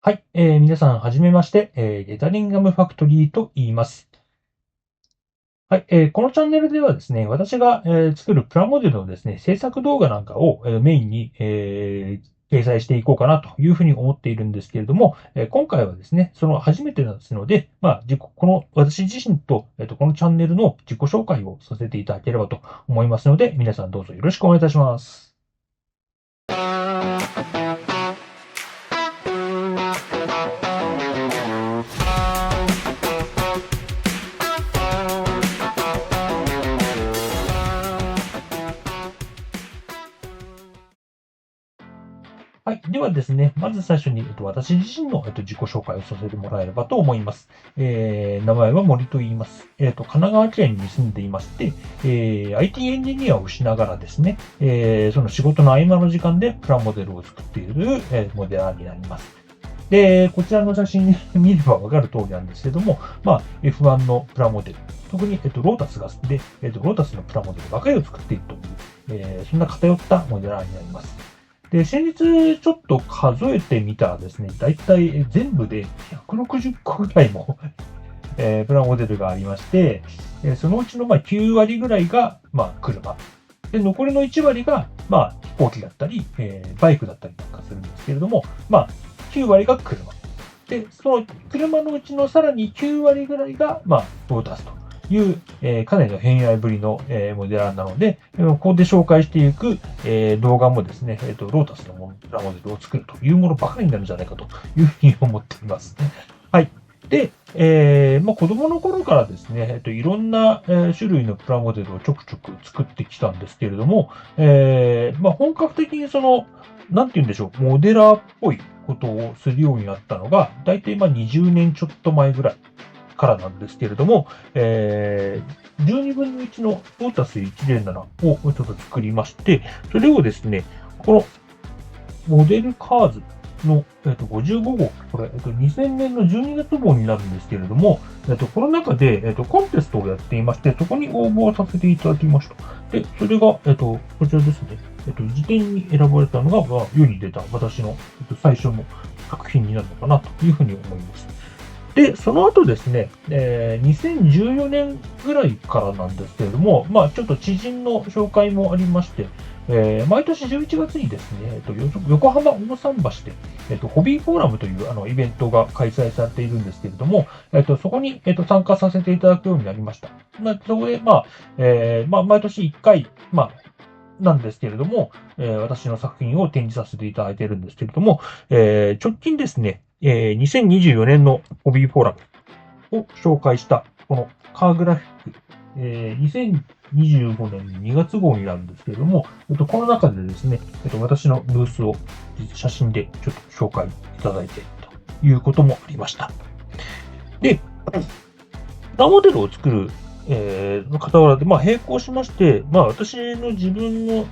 はい、皆さん、はじめまして、ゲタリンガムファクトリーと言います。はい、このチャンネルではですね、私が、作るプラモデルのですね、制作動画なんかを、メインに、掲載していこうかなというふうに思っているんですけれども、今回はですね、その初めてですので、この私自身と、このチャンネルの自己紹介をさせていただければと思いますので、皆さんどうぞよろしくお願いいたします。はい。ではですね、まず最初に、私自身の、自己紹介をさせてもらえればと思います。名前は森と言います。神奈川県に住んでいまして、IT エンジニアをしながらですね、その仕事の合間の時間でプラモデルを作っている、モデラーになります。で、こちらの写真見ればわかる通りなんですけども、F1 のプラモデル、特に、ロータスが好きで、ロータスのプラモデルばかりを作っているという、そんな偏ったモデラーになります。で、先日ちょっと数えてみたらですね、だいたい全部で160個ぐらいもプラモデルがありまして、そのうちの9割ぐらいが車。で、残りの1割が飛行機だったり、バイクだったりなんかするんですけれども、9割が車。で、その車のうちのさらに9割ぐらいが、ロータスという、かなりの偏愛ぶりの、モデラーなので、ここで紹介していく、動画もですね、ロータスのプラモデルを作るというものばかりになるんじゃないかというふうに思っています。はい。で、子供の頃からですね、いろんな、種類のプラモデルをちょくちょく作ってきたんですけれども、本格的になんて言うんでしょう、モデラーっぽいことをするようになったのが、だいたい20年ちょっと前ぐらいからなんですけれども、12分の1のロータス107をちょっと作りまして、それをですね、このモデルカーズの、55号、これ、2000年の12月号になるんですけれども、この中で、コンテストをやっていまして、そこに応募をさせていただきました。で、それが、こちらですね。次点に選ばれたのが、世に出た私の、最初の作品になるのかなというふうに思います。で、その後ですね、2014年ぐらいからなんですけれども、ちょっと知人の紹介もありまして、毎年11月にですね、横浜大桟橋で、ホビーフォーラムというイベントが開催されているんですけれども、そこに、参加させていただくようになりました。そこで、毎年1回、なんですけれども、私の作品を展示させていただいているんですけれども、直近ですね、2024年のホビーフォーラムを紹介した、このカーグラフィック、2025年2月号になるんですけれども、この中でですね、私のブースを写真でちょっと紹介いただいてということもありました。で、プラモデルを作る、の傍らで、並行しまして、私の自分の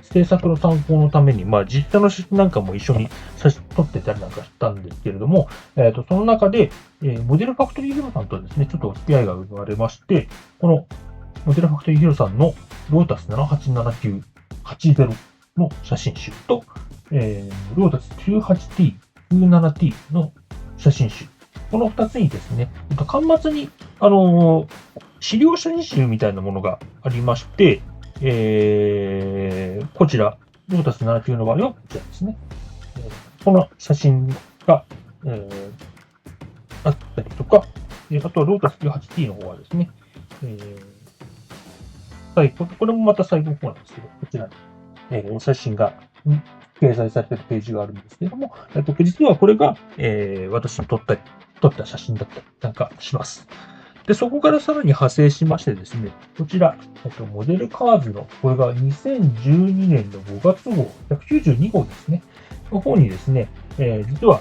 制作の参考のために、実写の写真なんかも一緒に撮ってたりなんかしたんですけれども、その中で、モデルファクトリーヒロさんとですね、ちょっとお付き合いが生まれまして、このモデルファクトリーヒロさんのロータス787980の写真集と、ロータス 98T、97T の写真集、この2つにですね、端末に、資料写真集みたいなものがありまして、こちら、ロータス79の場合はこちらですね。この写真が、あったりとか、あとはロータス 98T の方はですね、これもまた最後の方なんですけど、こちらに、写真が、掲載されているページがあるんですけれども、実はこれが、私の撮った写真だったりなんかします。で、そこからさらに派生しましてですね、こちら、モデルカーズの、これが2012年の5月号、192号ですね、の方にですね、実は、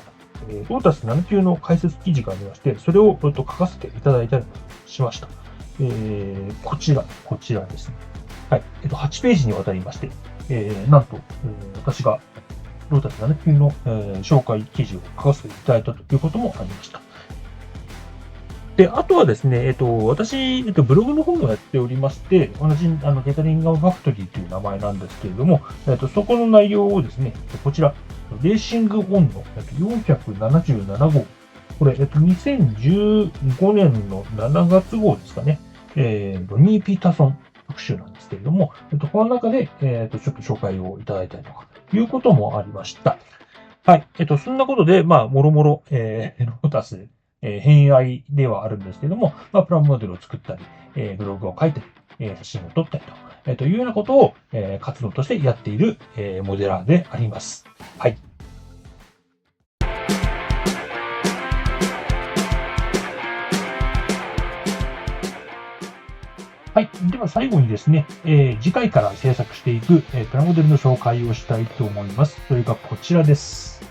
ロータス79の解説記事がありまして、それを書かせていただいたりしました。こちらですね。はい。8ページにわたりまして、なんと、私がロータス79の、紹介記事を書かせていただいたということもありました。で、あとはですね、私、ブログの方もやっておりまして、同じ、ゲタリンガムファクトリーという名前なんですけれども、そこの内容をですね、こちら、レーシングオンの477号。これ、2015年の7月号ですかね。ロニー・ピーターソン特集なんですけれども、この中で、ちょっと紹介をいただいたりとか、いうこともありました。はい。そんなことで、もろもろ、ロータス、偏愛ではあるんですけども、プラモデルを作ったり、ブログを書いたり、写真を撮ったりと、いうようなことを、活動としてやっている、モデラーであります。はい。はい。では最後にですね、次回から制作していく、プラモデルの紹介をしたいと思います。それがこちらです。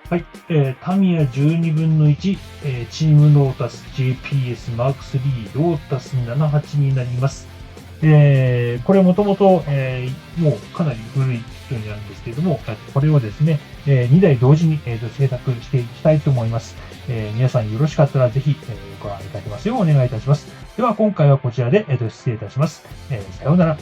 はい。タミヤ12分の1、チームロータス JPS Mark III ロータス78になります。これもともと、もうかなり古い人になるんですけれども、これをですね、2台同時に、制作していきたいと思います。皆さんよろしかったらぜひ、ご覧いただけますようお願いいたします。では今回はこちらで、失礼いたします。さようなら。